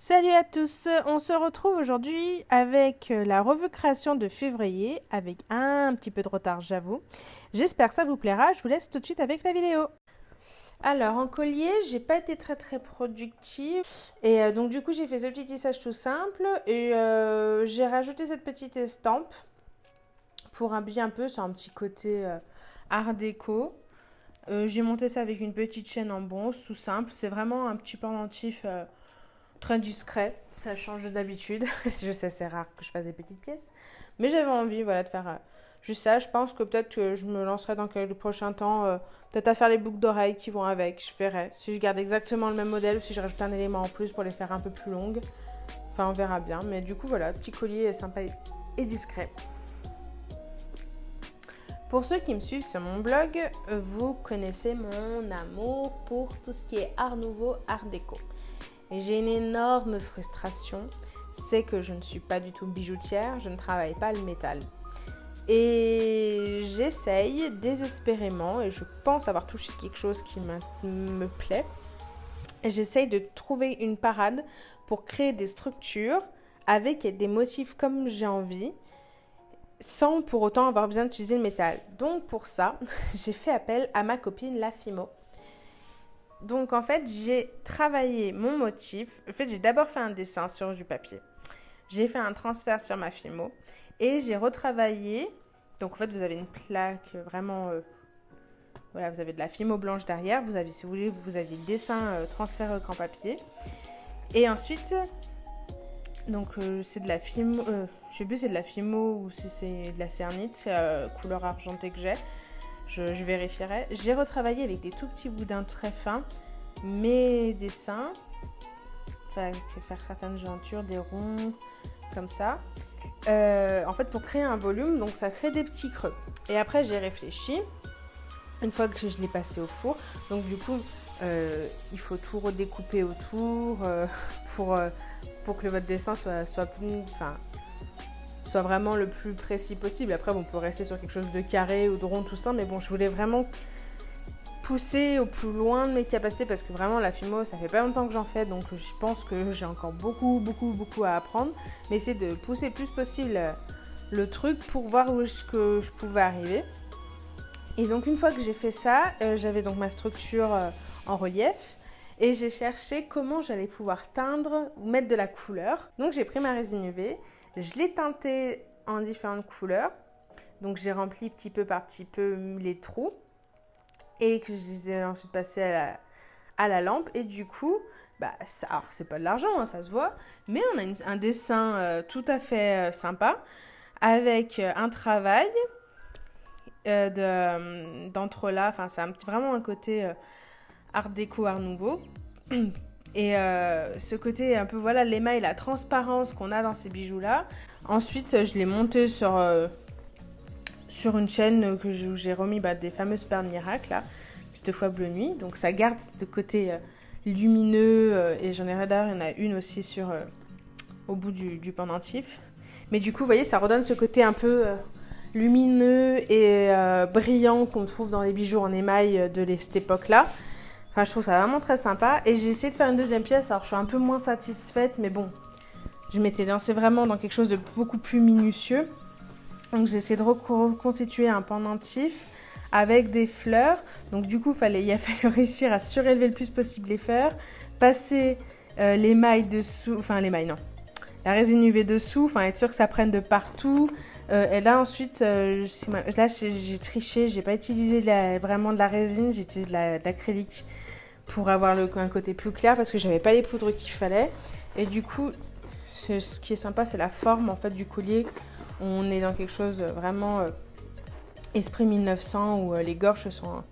Salut à tous, on se retrouve aujourd'hui avec la revue création de février, avec un petit peu de retard j'avoue. J'espère que ça vous plaira, je vous laisse tout de suite avec la vidéo. Alors en collier, j'ai pas été très productive et donc du coup j'ai fait ce petit tissage tout simple et j'ai rajouté cette petite estampe pour habiller un peu sur un petit côté art déco. J'ai monté ça avec une petite chaîne en bronze tout simple, c'est vraiment un petit pendentif très discret, ça change d'habitude. Je sais, c'est rare que je fasse des petites pièces. Mais j'avais envie voilà, de faire juste ça. Je pense que peut-être que je me lancerai dans quelques prochains temps, peut-être à faire les boucles d'oreilles qui vont avec. Je verrai si je garde exactement le même modèle ou si je rajoute un élément en plus pour les faire un peu plus longues. Enfin, on verra bien. Mais du coup, voilà, petit collier sympa et discret. Pour ceux qui me suivent sur mon blog, vous connaissez mon amour pour tout ce qui est art nouveau, art déco. Et j'ai une énorme frustration, c'est que je ne suis pas du tout bijoutière, je ne travaille pas le métal. Et j'essaye désespérément, et je pense avoir touché quelque chose qui me plaît, et j'essaye de trouver une parade pour créer des structures avec des motifs comme j'ai envie, sans pour autant avoir besoin d'utiliser le métal. Donc pour ça, j'ai fait appel à ma copine la Fimo. Donc en fait, j'ai travaillé mon motif. En fait, j'ai d'abord fait un dessin sur du papier. J'ai fait un transfert sur ma Fimo et j'ai retravaillé. Donc en fait, vous avez une plaque vraiment... voilà, vous avez de la Fimo blanche derrière. Vous avez, si vous voulez, vous avez le dessin transfert au crayon papier. Et ensuite, donc c'est de la Fimo... je sais plus si c'est de la Fimo ou si c'est de la cernite. C'est couleur argentée que j'ai. Je vérifierai. J'ai retravaillé avec des tout petits boudins très fins mes dessins. Enfin, faire certaines jointures, des ronds, comme ça. En fait, pour créer un volume, donc ça crée des petits creux. Et après, j'ai réfléchi. Une fois que je l'ai passé au four, donc du coup, il faut tout redécouper autour pour que votre dessin soit plus... Enfin, soit vraiment le plus précis possible. Après, bon, on peut rester sur quelque chose de carré ou de rond, tout ça, mais bon, je voulais vraiment pousser au plus loin de mes capacités parce que vraiment, la Fimo, ça fait pas longtemps que j'en fais, donc je pense que j'ai encore beaucoup à apprendre, mais essayer de pousser le plus possible le truc pour voir où est-ce que je pouvais arriver. Et donc, une fois que j'ai fait ça, j'avais donc ma structure en relief. Et j'ai cherché comment j'allais pouvoir teindre ou mettre de la couleur. Donc j'ai pris ma résine UV, je l'ai teintée en différentes couleurs. Donc j'ai rempli petit peu par petit peu les trous. Et que je les ai ensuite passés à la lampe. Et du coup, alors c'est pas de l'argent, hein, ça se voit. Mais on a un dessin tout à fait sympa. Avec un travail d'entrelacs. Enfin c'est vraiment un côté... art déco, art nouveau. Et ce côté un peu, voilà, l'émail, la transparence qu'on a dans ces bijoux-là. Ensuite, je l'ai monté sur une chaîne que j'ai remis des fameuses perles miracles, là, cette fois bleu nuit. Donc ça garde ce côté lumineux. Et j'en ai d'ailleurs, il y en a une aussi au bout du pendentif. Mais du coup, vous voyez, ça redonne ce côté un peu... lumineux et brillant qu'on trouve dans les bijoux en émail de cette époque-là. Enfin, je trouve ça vraiment très sympa. Et j'ai essayé de faire une deuxième pièce. Alors, je suis un peu moins satisfaite. Mais bon, je m'étais lancée vraiment dans quelque chose de beaucoup plus minutieux. Donc, j'ai essayé de reconstituer un pendentif avec des fleurs. Donc, du coup, il a fallu réussir à surélever le plus possible les fleurs. Passer l'émail dessous. Enfin, l'émail, non. La résine UV dessous. Enfin, être sûr que ça prenne de partout. Et là, ensuite, là, j'ai triché. J'ai pas utilisé vraiment de la résine. J'ai utilisé de l'acrylique pour avoir un côté plus clair parce que j'avais pas les poudres qu'il fallait. Et du coup, ce qui est sympa, c'est la forme en fait du collier. On est dans quelque chose vraiment esprit 1900 où les gorges sont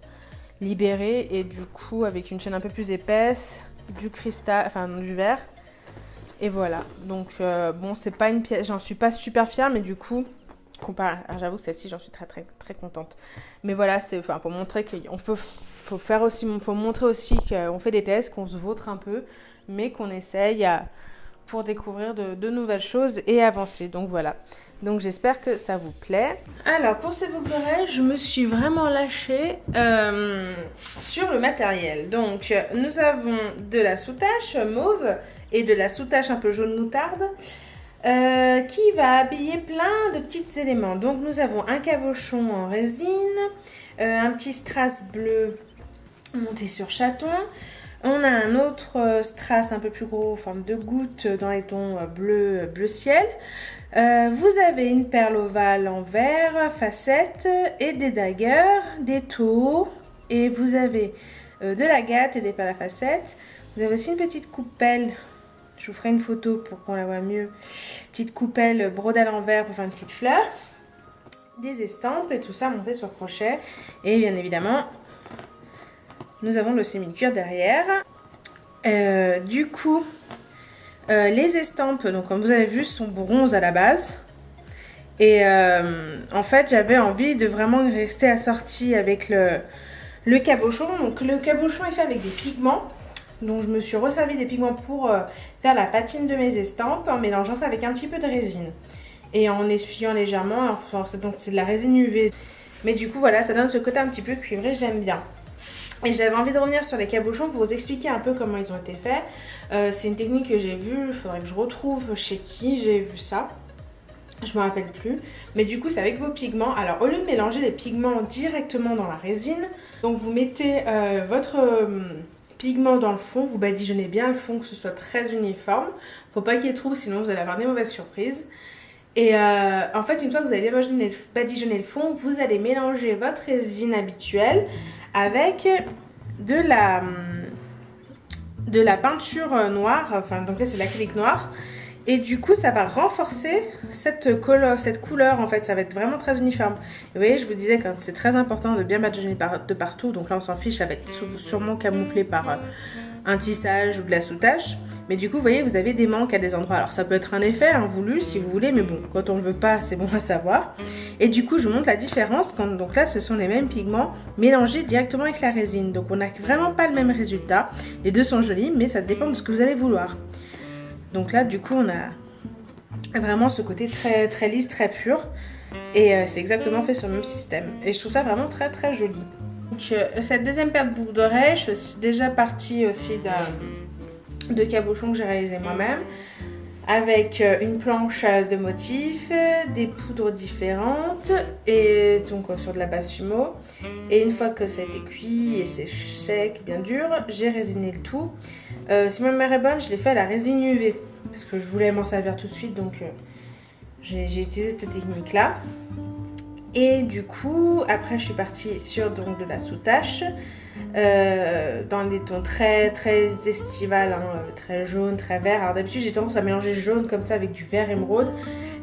libérées et du coup avec une chaîne un peu plus épaisse, du cristal, enfin du verre. Et voilà. Donc bon, c'est pas une pièce, j'en suis pas super fière, mais du coup, j'avoue que celle-ci, j'en suis très contente. Mais voilà, c'est pour montrer qu'on peut. Faut montrer aussi qu'on fait des tests, qu'on se vautre un peu, mais qu'on essaye pour découvrir de nouvelles choses et avancer. Donc voilà. Donc j'espère que ça vous plaît. Alors pour ces boucles d'oreilles, je me suis vraiment lâchée sur le matériel. Donc nous avons de la soutache mauve et de la sous-tache un peu jaune moutarde qui va habiller plein de petits éléments. Donc nous avons un cabochon en résine, un petit strass bleu monté sur chaton. On a un autre strass un peu plus gros en forme de goutte dans les tons bleu ciel. Vous avez une perle ovale en verre, facette et des daguers, des taux. Et vous avez de l'agate et des perles à facettes. Vous avez aussi une petite coupelle. Je vous ferai une photo pour qu'on la voit mieux. Petite coupelle brodée à l'envers pour faire une petite fleur. Des estampes et tout ça monté sur crochet. Et bien évidemment, nous avons le semi-cuir derrière. Du coup, les estampes, donc comme vous avez vu, sont bronze à la base. Et en fait, j'avais envie de vraiment rester assortie avec le cabochon. Donc le cabochon est fait avec des pigments. Donc je me suis resservi des pigments pour faire la patine de mes estampes en mélangeant ça avec un petit peu de résine. Et en essuyant légèrement, enfin, donc c'est de la résine UV. Mais du coup voilà, ça donne ce côté un petit peu cuivré, j'aime bien. Et j'avais envie de revenir sur les cabochons pour vous expliquer un peu comment ils ont été faits. C'est une technique que j'ai vue, il faudrait que je retrouve chez qui j'ai vu ça. Je me rappelle plus. Mais du coup, c'est avec vos pigments. Alors, au lieu de mélanger les pigments directement dans la résine, donc vous mettez votre pigment dans le fond, vous badigeonnez bien le fond, que ce soit très uniforme. Faut pas qu'il y ait trop, sinon vous allez avoir des mauvaises surprises. Et en fait, une fois que vous avez bien badigeonné le fond, vous allez mélanger votre résine habituelle avec de la peinture noire, enfin donc là c'est de l'acrylique noir. Et du coup, ça va renforcer cette couleur, en fait, ça va être vraiment très uniforme. Et vous voyez, je vous disais que c'est très important de bien badigeonner de partout. Donc là, on s'en fiche, ça va être sûrement camouflé par un tissage ou de la sous-tache. Mais du coup, vous voyez, vous avez des manques à des endroits. Alors ça peut être un effet voulu si vous voulez, mais bon, quand on ne le veut pas, c'est bon à savoir. Et du coup, je vous montre la différence. Donc là, ce sont les mêmes pigments mélangés directement avec la résine. Donc on n'a vraiment pas le même résultat. Les deux sont jolis, mais ça dépend de ce que vous allez vouloir. Donc là, du coup, on a vraiment ce côté très, très lisse, très pur. Et c'est exactement fait sur le même système. Et je trouve ça vraiment très, très joli. Donc, cette deuxième paire de boucles d'oreilles, je suis déjà partie aussi de cabochon que j'ai réalisé moi-même. Avec une planche de motifs, des poudres différentes, et donc sur de la base fumeau. Et une fois que ça a été cuit et c'est sec, bien dur, j'ai résiné le tout. Si ma mère est bonne, je l'ai fait à la résine UV parce que je voulais m'en servir tout de suite, donc j'ai utilisé cette technique là. Et du coup, après je suis partie sur donc de la sous-tache dans des tons très très estival, très jaune, très vert. Alors d'habitude j'ai tendance à mélanger jaune comme ça avec du vert émeraude.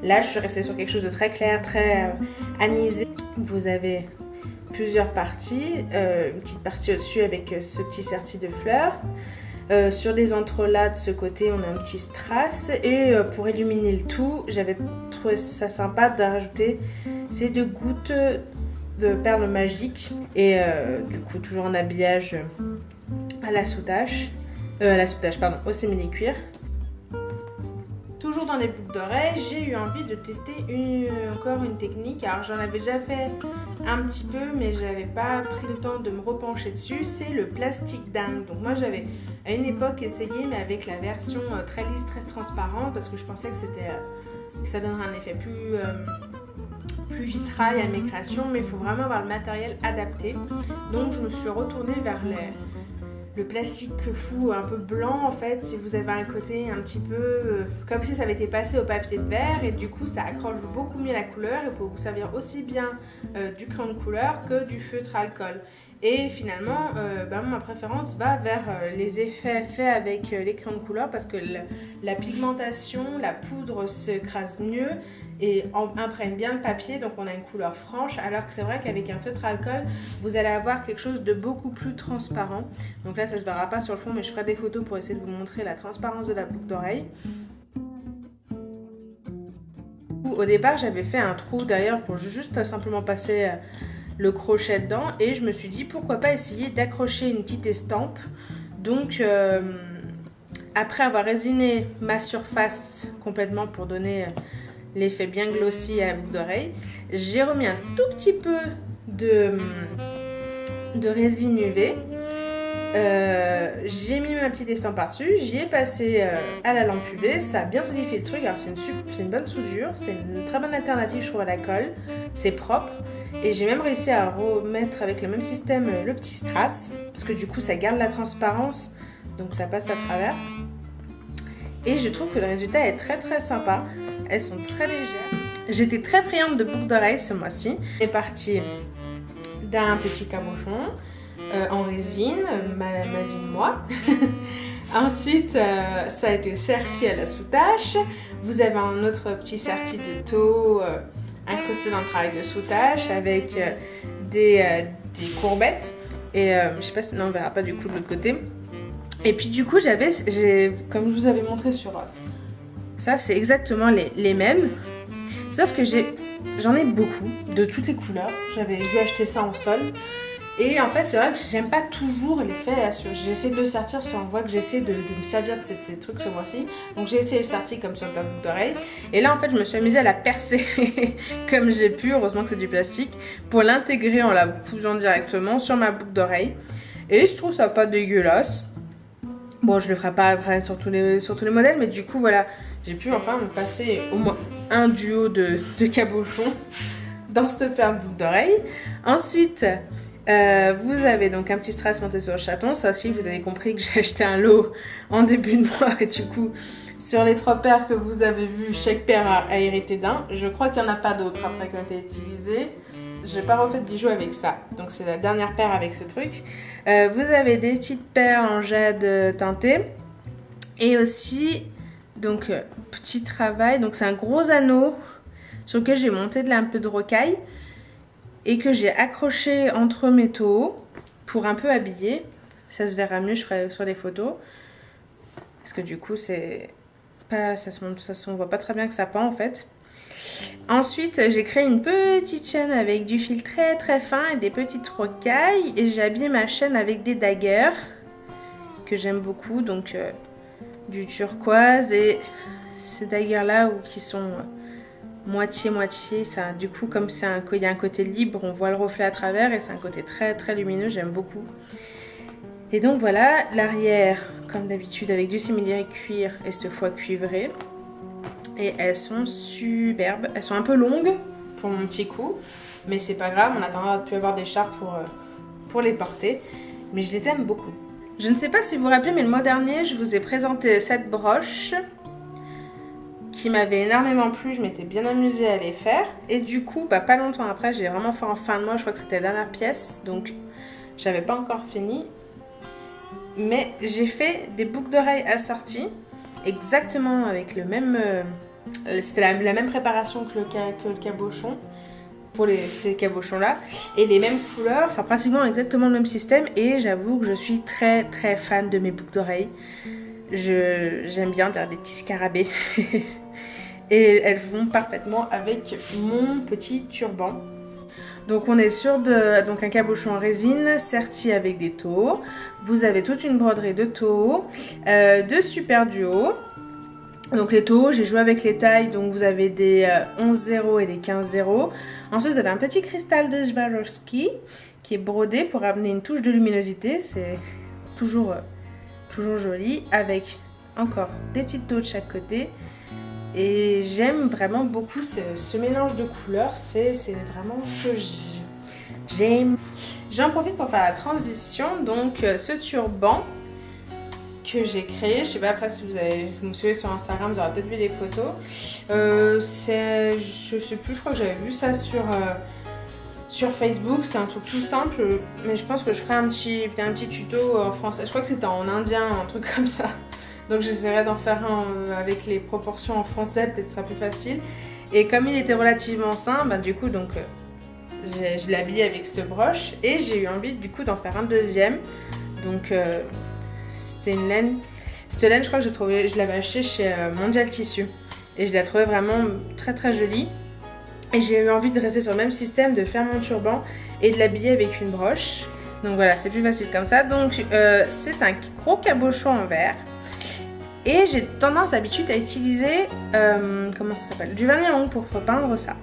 Là je suis restée sur quelque chose de très clair, très anisé. Vous avez plusieurs parties, une petite partie au-dessus avec ce petit serti de fleurs. Sur les entrelacs de ce côté, on a un petit strass. Et pour illuminer le tout, j'avais trouvé ça sympa de rajouter ces deux gouttes de perles magiques. Et du coup, toujours en habillage à la sous-tache. Pardon, au simili-cuir. Toujours dans les boucles d'oreilles, j'ai eu envie de tester encore une technique. Alors j'en avais déjà fait un petit peu, mais je n'avais pas pris le temps de me repencher dessus. C'est le plastique dingue. Donc moi j'avais à une époque essayé, mais avec la version très lisse, très transparente, parce que je pensais que ça donnerait un effet plus vitrail à mes créations, mais il faut vraiment avoir le matériel adapté. Donc je me suis retournée vers le plastique fou un peu blanc en fait, si vous avez un côté un petit peu comme si ça avait été passé au papier de verre, et du coup ça accroche beaucoup mieux la couleur et peut vous servir aussi bien du crayon de couleur que du feutre à alcool. Et finalement, ma préférence va vers les effets faits avec les crayons de couleur, parce que la pigmentation, la poudre s'écrase mieux et imprègne bien le papier, donc on a une couleur franche, alors que c'est vrai qu'avec un feutre à alcool, vous allez avoir quelque chose de beaucoup plus transparent. Donc là, ça ne se verra pas sur le fond, mais je ferai des photos pour essayer de vous montrer la transparence de la boucle d'oreille. Au départ, j'avais fait un trou derrière pour juste simplement passer le crochet dedans, et je me suis dit pourquoi pas essayer d'accrocher une petite estampe. Donc après avoir résiné ma surface complètement pour donner l'effet bien glossy à la boucle d'oreille, j'ai remis un tout petit peu de résine UV j'ai mis ma petite estampe par-dessus, j'y ai passé à la lampe UV, ça a bien solidifié le truc. Alors c'est une bonne soudure, c'est une très bonne alternative je trouve à la colle, c'est propre. Et j'ai même réussi à remettre avec le même système le petit strass, parce que du coup ça garde la transparence, donc ça passe à travers. Et je trouve que le résultat est très très sympa, elles sont très légères. J'étais très friande de boucles d'oreilles ce mois-ci. J'ai parti d'un petit cabochon en résine, m'a dit moi. Ensuite, ça a été serti à la soutache. Vous avez un autre petit serti de taux incrusté dans le travail de soutache avec des courbettes. Et je sais pas si on verra pas du coup de l'autre côté. Et puis du coup, comme je vous avais montré sur ça, c'est exactement les mêmes. Sauf que j'en ai beaucoup, de toutes les couleurs. J'avais dû acheter ça en solde. Et en fait, c'est vrai que j'aime pas toujours l'effet. J'essaie de le sortir si on voit que j'essaie de me servir de ces trucs ce mois-ci. Donc j'ai essayé de sortir comme sur la boucle d'oreille. Et là, en fait, je me suis amusée à la percer comme j'ai pu. Heureusement que c'est du plastique. Pour l'intégrer en la posant directement sur ma boucle d'oreille. Et je trouve ça pas dégueulasse. Bon, je le ferai pas après sur tous les modèles. Mais du coup, voilà. J'ai pu enfin me passer au moins un duo de cabochons dans cette paire de boucles d'oreilles. Ensuite, vous avez donc un petit strass monté sur le chaton. Ça aussi, vous avez compris que j'ai acheté un lot en début de mois. Et du coup, sur les 3 paires que vous avez vues, chaque paire a hérité d'un. Je crois qu'il n'y en a pas d'autres après qui ont été utilisées. Je n'ai pas refait de bijoux avec ça. Donc, c'est la dernière paire avec ce truc. Vous avez des petites paires en jade teinté. Et aussi... Donc, petit travail. Donc, c'est un gros anneau sur lequel j'ai monté un peu de rocaille et que j'ai accroché entre mes taux pour un peu habiller. Ça se verra mieux, je ferai sur les photos. Parce que du coup, ça se voit pas très bien que ça pend en fait. Ensuite, j'ai créé une petite chaîne avec du fil très très fin et des petites rocailles. Et j'ai habillé ma chaîne avec des daguers que j'aime beaucoup. Donc... du turquoise et ces daguers là qui sont moitié ça, du coup comme il y a un côté libre, on voit le reflet à travers et c'est un côté très très lumineux, j'aime beaucoup. Et donc voilà, l'arrière comme d'habitude avec du simili cuir et cette fois cuivré, et elles sont superbes, elles sont un peu longues pour mon petit cou mais c'est pas grave, on attendra de plus avoir des charpes pour les porter, mais je les aime beaucoup. Je ne sais pas si vous vous rappelez, mais le mois dernier, je vous ai présenté cette broche qui m'avait énormément plu. Je m'étais bien amusée à les faire. Et du coup, pas longtemps après, j'ai vraiment fait en fin de mois. Je crois que c'était la dernière pièce. Donc, j'avais pas encore fini. Mais j'ai fait des boucles d'oreilles assorties. Exactement avec le même... c'était la même préparation que le cabochon. Pour ces cabochons là et les mêmes couleurs, enfin pratiquement exactement le même système, et j'avoue que je suis très très fan de mes boucles d'oreilles. J'aime bien dire des petits scarabées et elles vont parfaitement avec mon petit turban. Donc on est sur un cabochon en résine serti avec des taux. Vous avez toute une broderie de taux, de super duos. Donc les taux, j'ai joué avec les tailles, donc vous avez des 11-0 et des 15-0. Ensuite, vous avez un petit cristal de Swarovski qui est brodé pour amener une touche de luminosité. C'est toujours joli, avec encore des petites taux de chaque côté. Et j'aime vraiment beaucoup ce mélange de couleurs, c'est vraiment ce que j'aime. J'en profite pour faire la transition, donc ce turban que j'ai créé, je sais pas après si vous me suivez sur Instagram, vous aurez peut-être vu les photos. Je sais plus, je crois que j'avais vu ça sur Facebook, c'est un truc tout simple, mais je pense que je ferai un petit tuto en français. Je crois que c'était en indien, un truc comme ça. Donc j'essaierai d'en faire un avec les proportions en français, peut-être ce sera plus facile. Et comme il était relativement sain, du coup donc je l'ai habillé avec cette broche et j'ai eu envie du coup d'en faire un deuxième. Donc c'était une laine. Cette laine, je crois que je l'avais achetée chez Mondial Tissu et je la trouvais vraiment très très jolie. Et j'ai eu envie de rester sur le même système, de faire mon turban et de l'habiller avec une broche. Donc voilà, c'est plus facile comme ça. Donc c'est un gros cabochon en verre. Et j'ai tendance d'habitude à utiliser, comment ça s'appelle, du vernis à ongles pour peindre ça.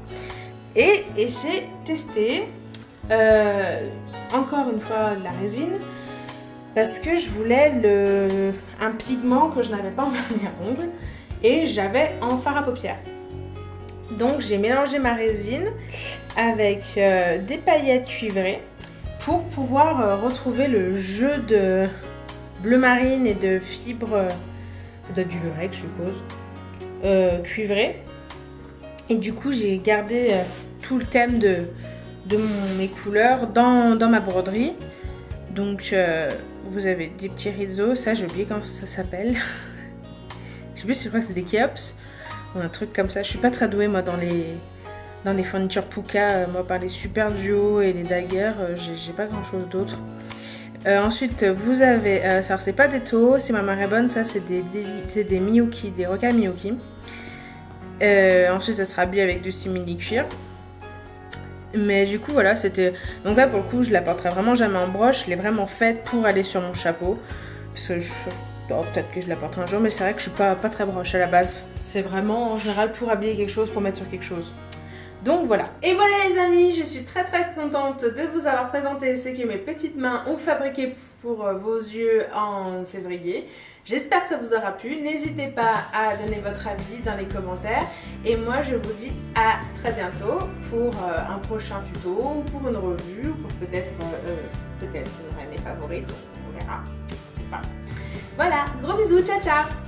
Et j'ai testé, encore une fois, la résine. parce que je voulais un pigment que je n'avais pas en vernis à ongles et j'avais en fard à paupières. Donc j'ai mélangé ma résine avec des paillettes cuivrées pour pouvoir retrouver le jeu de bleu marine et de fibres, ça doit être du lurex je suppose, cuivré. Et du coup j'ai gardé tout le thème de mes couleurs dans ma broderie. Donc vous avez des petits rideaux, ça j'ai oublié comment ça s'appelle. Je sais plus, je crois que c'est des Kéops ou un truc comme ça. Je suis pas très douée moi dans les fournitures Puka, moi par les super duos et les daggers, j'ai pas grand chose d'autre. Ensuite vous avez, alors c'est pas des taux, si ma mère est bonne, ça c'est des Miyuki, des Roca Miyuki. Ensuite ça sera habillé avec du simili cuir. Mais du coup voilà, c'était... Donc là pour le coup je la porterai vraiment jamais en broche, je l'ai vraiment faite pour aller sur mon chapeau. Parce que peut-être que je la porterai un jour, mais c'est vrai que je suis pas très broche à la base. C'est vraiment en général pour habiller quelque chose, pour mettre sur quelque chose. Donc voilà. Et voilà les amis, je suis très contente de vous avoir présenté ce que mes petites mains ont fabriqué pour vos yeux en février. J'espère que ça vous aura plu. N'hésitez pas à donner votre avis dans les commentaires. Et moi, je vous dis à très bientôt pour un prochain tuto, ou pour une revue, ou pour peut-être une de mes favorites. On verra. Je sais pas. Voilà, gros bisous, ciao ciao.